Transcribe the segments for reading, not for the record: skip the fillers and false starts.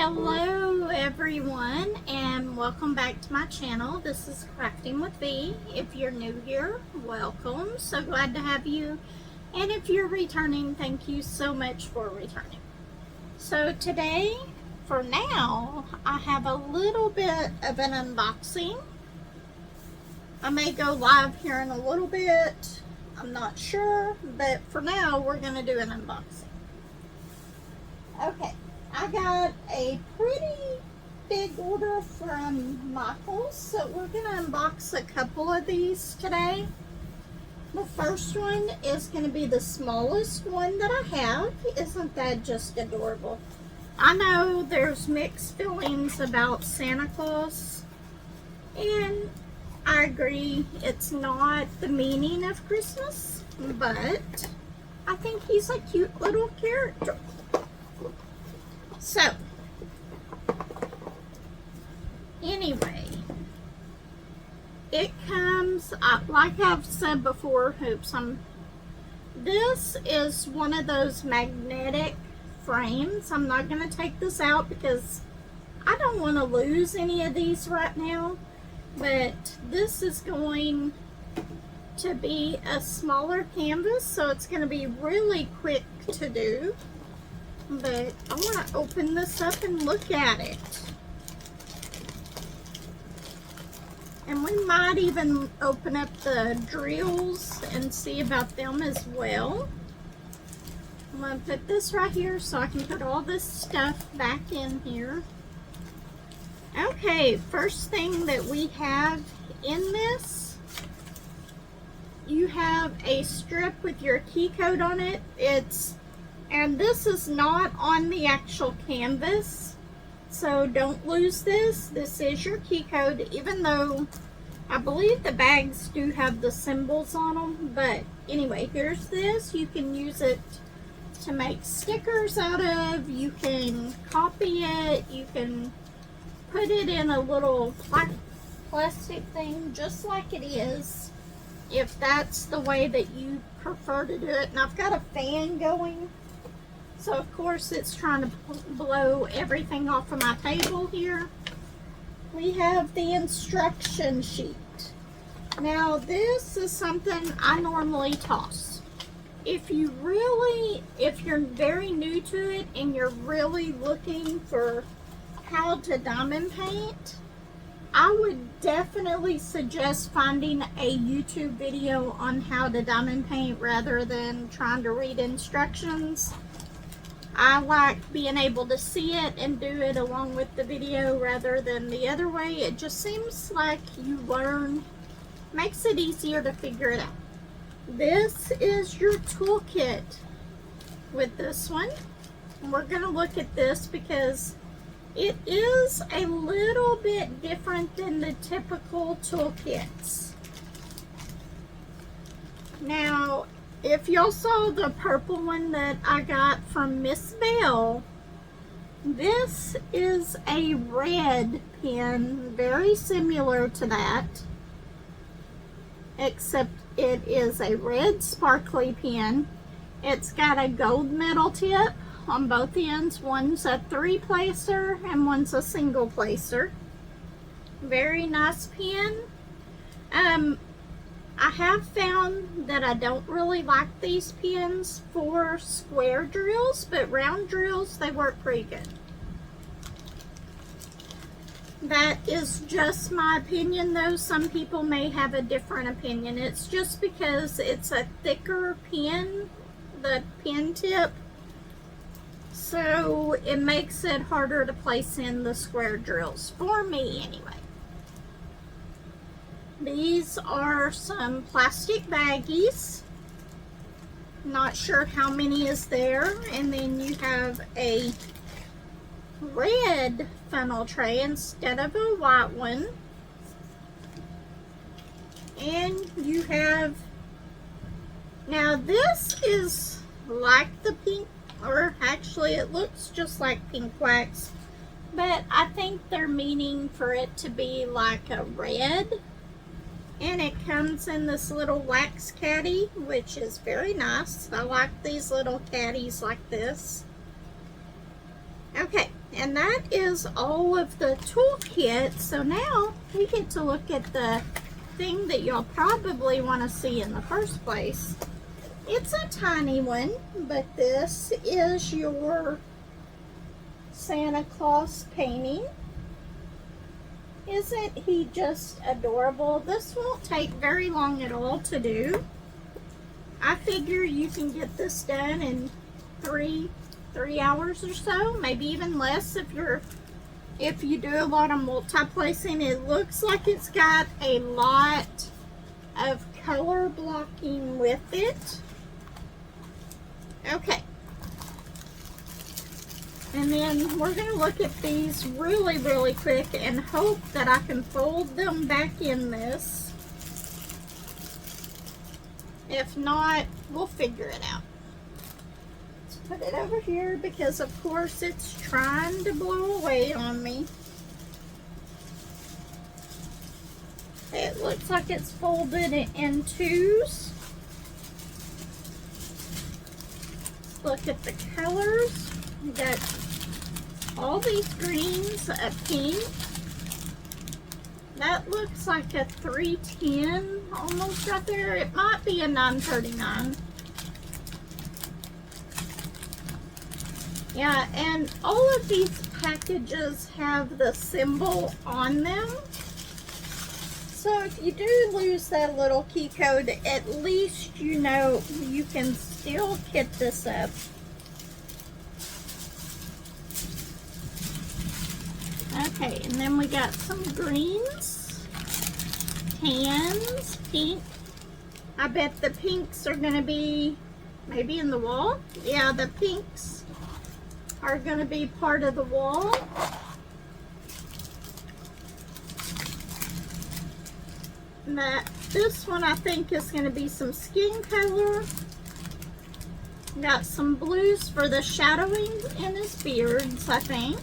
Hello everyone, and welcome back to my channel. This is Crafting with V. If you're new here, welcome. So glad to have you. And if you're returning, thank you so much for returning. So today, for now, I have a little bit of an unboxing. I may go live here in a little bit. I'm not sure, but for now, we're going to do an unboxing. Okay. I got a pretty big order from Michaels, so we're going to unbox a couple of these today. The first one is going to be the smallest one that I have. Isn't that just adorable? I know there's mixed feelings about Santa Claus, and I agree it's not the meaning of Christmas, but I think he's a cute little character. So, anyway, it comes, like I've said before, this is one of those magnetic frames. I'm not going to take this out because I don't want to lose any of these right now, but this is going to be a smaller canvas, so it's going to be really quick to do. But I want to open this up and look at it. And we might even open up the drills and see about them as well. I'm going to put this right here so I can put all this stuff back in here. Okay, first thing that we have in this, you have a strip with your key code on it. And this is not on the actual canvas, so don't lose this. This is your key code, even though I believe the bags do have the symbols on them. But anyway, here's this. You can use it to make stickers out of. You can copy it. You can put it in a little plastic thing just like it is, if that's the way that you prefer to do it. And I've got a fan going, so of course it's trying to blow everything off of my table here. We have the instruction sheet. Now this is something I normally toss. If you're very new to it and you're really looking for how to diamond paint, I would definitely suggest finding a YouTube video on how to diamond paint rather than trying to read instructions. I like being able to see it and do it along with the video rather than the other way. It just seems like you learn, makes it easier to figure it out. This is your toolkit with this one. And we're going to look at this because it is a little bit different than the typical toolkits. Now, if y'all saw the purple one that I got from Miss Bell, this is a red pen, very similar to that, except it is a red sparkly pen. It's got a gold metal tip on both ends. One's a 3-placer and one's a single placer. Very nice pen. I have found that I don't really like these pens for square drills, but round drills, they work pretty good. That is just my opinion though. Some people may have a different opinion. It's just because it's a thicker pen, the pen tip, so it makes it harder to place in the square drills, for me anyway. These are some plastic baggies. Not sure how many is there. And then you have a red funnel tray instead of a white one. And you have, now this is like the pink, or actually it looks just like pink wax, but I think they're meaning for it to be like a red. And it comes in this little wax caddy, which is very nice. I like these little caddies like this. Okay, and that is all of the toolkit. So now we get to look at the thing that y'all probably want to see in the first place. It's a tiny one, but this is your Santa Claus painting. Isn't he just adorable? This won't take very long at all to do. I figure you can get this done in three hours or so, maybe even less if you do a lot of multi-placing. It looks like it's got a lot of color blocking with it. Okay. And then we're going to look at these really, really quick and hope that I can fold them back in this. If not, we'll figure it out. Let's put it over here because, of course, it's trying to blow away on me. It looks like it's folded in twos. Look at the colors. We got all these greens, a pink. That looks like a 310 almost right there. It might be a 939. Yeah, and all of these packages have the symbol on them. So if you do lose that little key code, at least you know you can still kit this up. Okay, and then we got some greens, tans, pink. I bet the pinks are gonna be maybe in the wall. Yeah, the pinks are gonna be part of the wall. This one I think is gonna be some skin color. Got some blues for the shadowing in his beards, I think.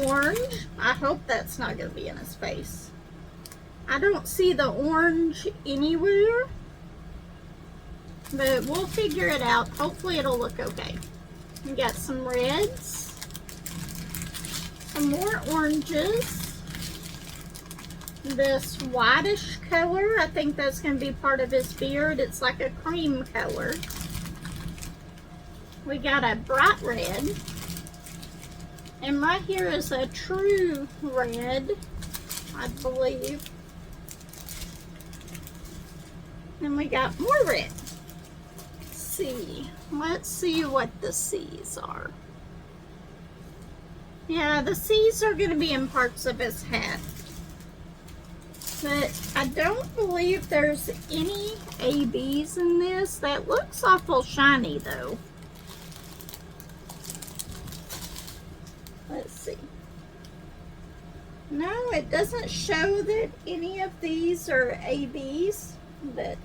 Orange. I hope that's not going to be in his face. I don't see the orange anywhere, but we'll figure it out. Hopefully it'll look okay. We got some reds, some more oranges, this whitish color. I think that's going to be part of his beard. It's like a cream color. We got a bright red. And right here is a true red, I believe. And we got more red. Let's see what the C's are. Yeah, the C's are going to be in parts of his hat. But I don't believe there's any ABs in this. That looks awful shiny though. Let's see. No, it doesn't show that any of these are ABs, but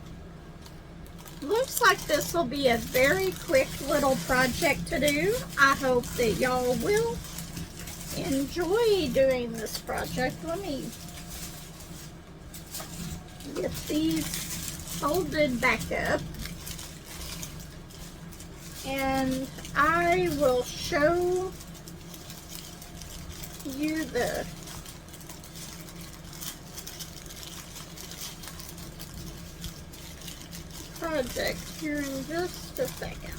looks like this will be a very quick little project to do. I hope that y'all will enjoy doing this project. Let me get these folded back up, and I will show you the project here in just a second.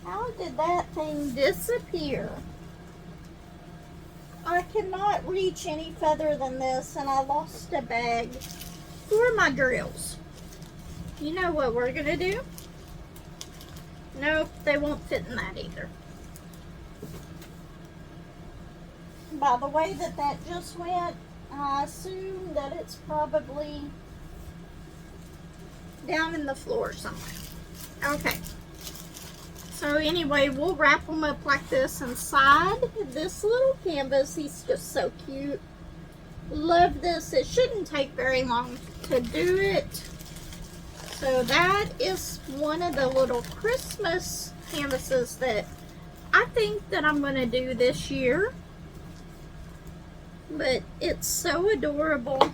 How did that thing disappear? I cannot reach any further than this, and I lost a bag for my drills. You know what we're gonna do? Nope, they won't fit in that either. By the way that just went, I assume that it's probably down in the floor somewhere. Okay. So anyway, we'll wrap them up like this inside this little canvas. He's just so cute. Love this. It shouldn't take very long to do it. So that is one of the little Christmas canvases that I think that I'm going to do this year. But it's so adorable.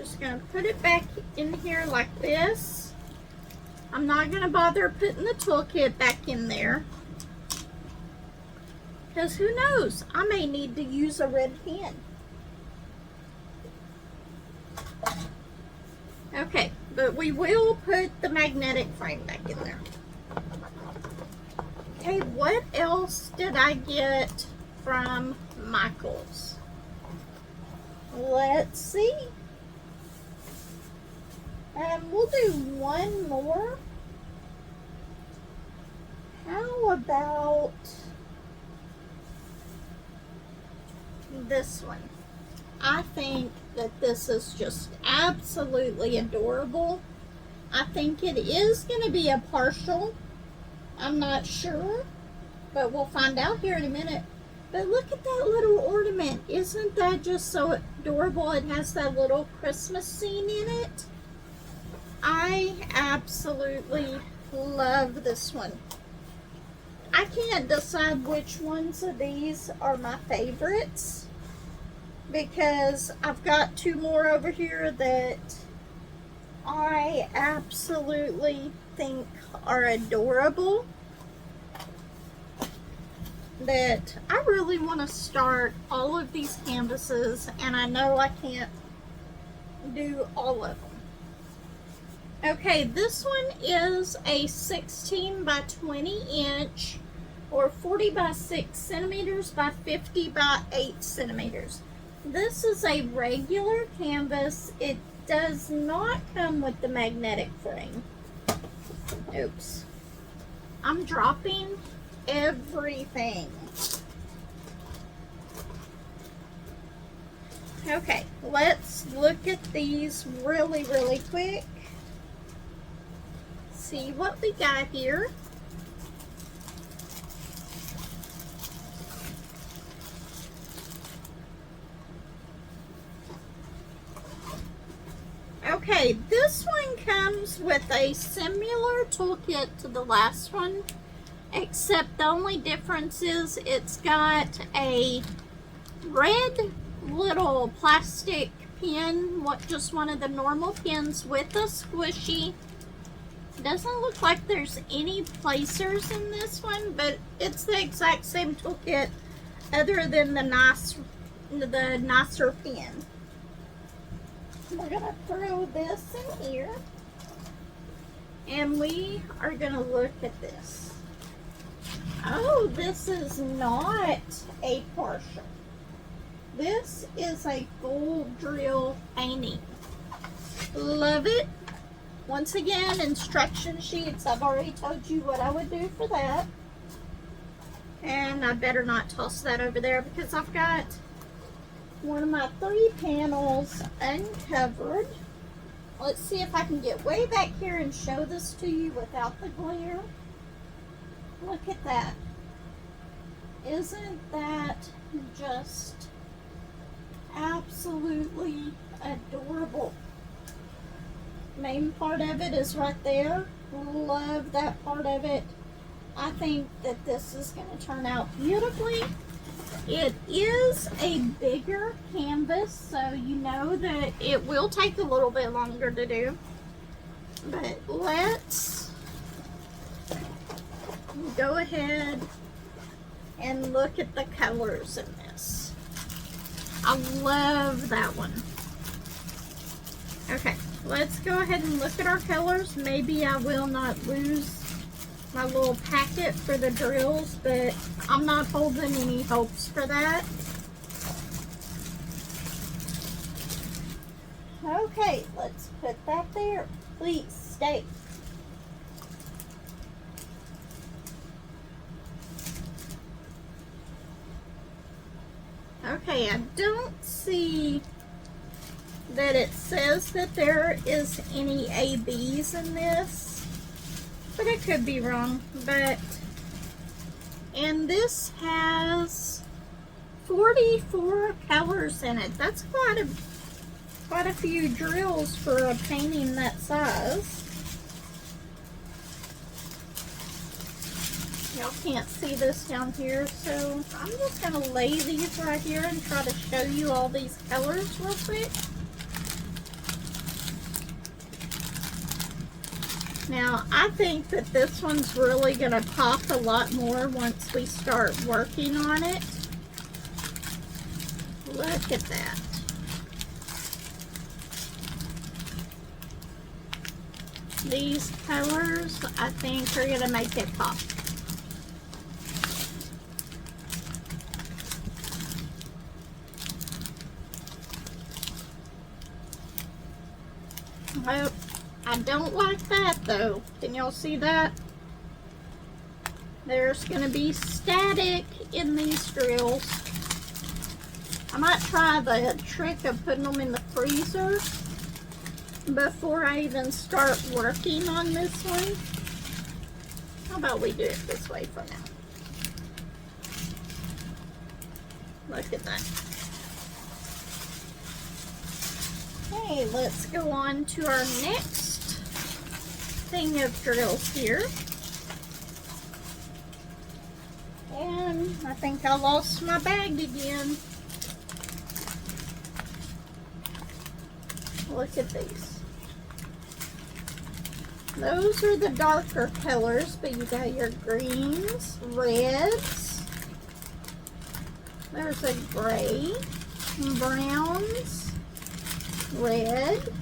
just going to put it back in here like this. I'm not going to bother putting the toolkit back in there, because who knows, I may need to use a red pen. Okay, but we will put the magnetic frame back in there. Okay, what else did I get from Michael's? Let's see. We'll do one more. How about this one? I think that this is just absolutely adorable. I think it is going to be a partial. I'm not sure, but we'll find out here in a minute. But look at that little ornament. Isn't that just so adorable? It has that little Christmas scene in it. I absolutely love this one. I can't decide which ones of these are my favorites, because I've got two more over here that I absolutely think are adorable, that I really want to start all of these canvases, and I know I can't do all of them. Okay, this one is a 16 by 20 inch or 40 by 6 centimeters by 50 by 8 centimeters. This is a regular canvas. It does not come with the magnetic frame. Oops. I'm dropping everything. Okay, let's look at these really, really quick. See what we got here. Okay, this one comes with a similar toolkit to the last one, except the only difference is it's got a red little plastic pen, just one of the normal pens with a squishy. Doesn't look like there's any placers in this one, but it's the exact same toolkit other than the nicer pen. We're gonna throw this in here, and we are gonna look at this. Oh, this is not a partial. This is a full drill painting. Love it. Once again, instruction sheets. I've already told you what I would do for that. And I better not toss that over there, because I've got one of my 3 panels uncovered. Let's see if I can get way back here and show this to you without the glare. Look at that. Isn't that just absolutely adorable? Main part of it is right there. Love that part of it. I think that this is going to turn out beautifully. It is a bigger canvas, so you know that it will take a little bit longer to do. But let's go ahead and look at the colors in this. I love that one. Okay, let's go ahead and look at our colors. Maybe I will not lose my little packet for the drills, but I'm not holding any hopes for that. Okay, let's put that there. Please stay. Okay, I don't see that it says that there is any ABs in this, but I could be wrong. And this has 44 colors in it. That's quite a few drills for a painting that size. Y'all can't see this down here, so I'm just going to lay these right here and try to show you all these colors real quick. Now, I think that this one's really going to pop a lot more once we start working on it. Look at that. These colors, I think, are going to make it pop. Oh, I don't like that though. Can y'all see that? There's going to be static in these drills. I might try the trick of putting them in the freezer before I even start working on this one. How about we do it this way for now? Look at that. Okay, let's go on to our next thing of drills here. And I think I lost my bag again. Look at these. Those are the darker colors, but you got your greens, reds. There's a gray, browns, red,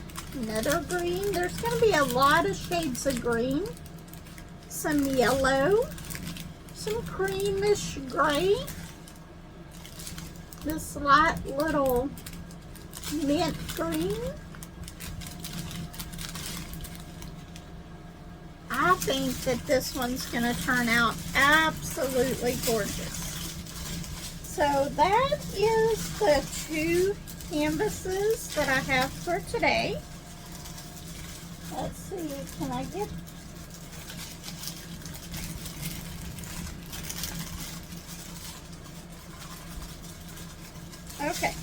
another green. There's going to be a lot of shades of green. Some yellow, some creamish gray. This light little mint green. I think that this one's going to turn out absolutely gorgeous. So that is the 2 canvases that I have for today. Let's see, can I get... Okay.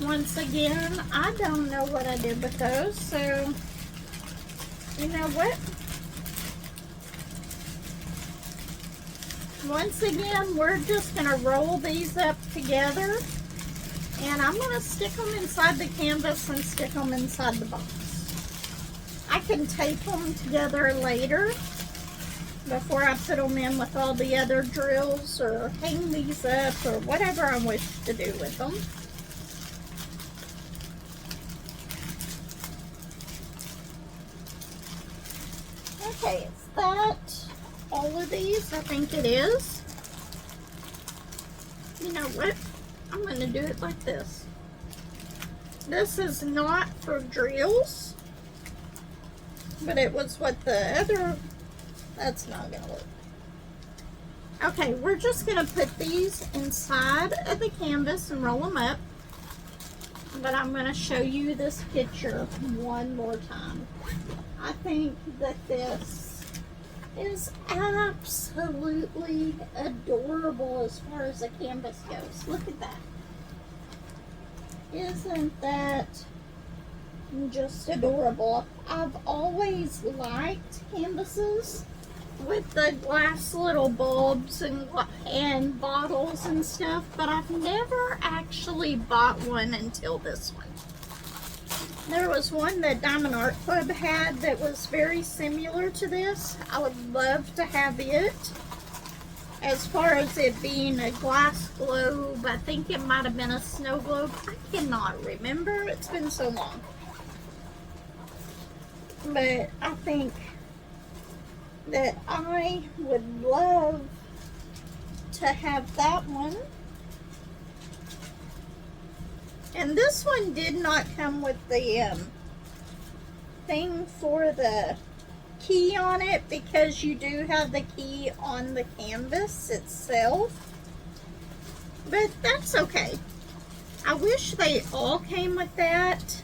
Once again, I don't know what I did with those, so you know what? Once again, we're just going to roll these up together, and I'm going to stick them inside the canvas and stick them inside the box. I can tape them together later before I put them in with all the other drills, or hang these up, or whatever I wish to do with them. Okay, is that all of these? I think it is. You know what? I'm going to do it like this. This is not for drills, but it was what the other... That's not going to work. Okay, we're just going to put these inside of the canvas and roll them up. But I'm going to show you this picture one more time. I think that this is absolutely adorable as far as the canvas goes. Look at that. Isn't that just adorable? I've always liked canvases with the glass little bulbs and bottles and stuff, but I've never actually bought one until this one. There was one that Diamond Art Club had that was very similar to this. I would love to have it. As far as it being a glass globe, I think it might have been a snow globe. I cannot remember. It's been so long. But I think that I would love to have that one. And this one did not come with the thing for the key on it, because you do have the key on the canvas itself. But that's okay. I wish they all came with that,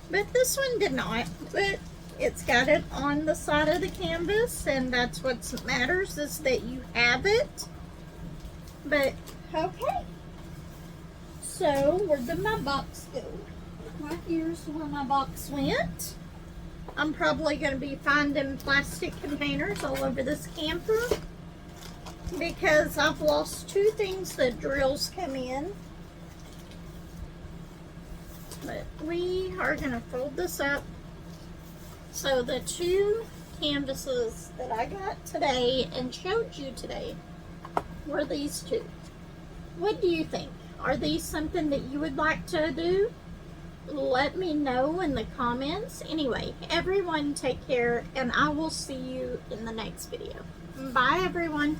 but this one did not. But it's got it on the side of the canvas, and that's what matters, is that you have it. But okay. So, where did my box go? Right here's where my box went. I'm probably going to be finding plastic containers all over this camper, because I've lost 2 things that drills come in. But we are going to fold this up. So the two canvases that I got today and showed you today were these two. What do you think? Are these something that you would like to do? Let me know in the comments. Anyway, everyone take care, and I will see you in the next video. Bye, everyone.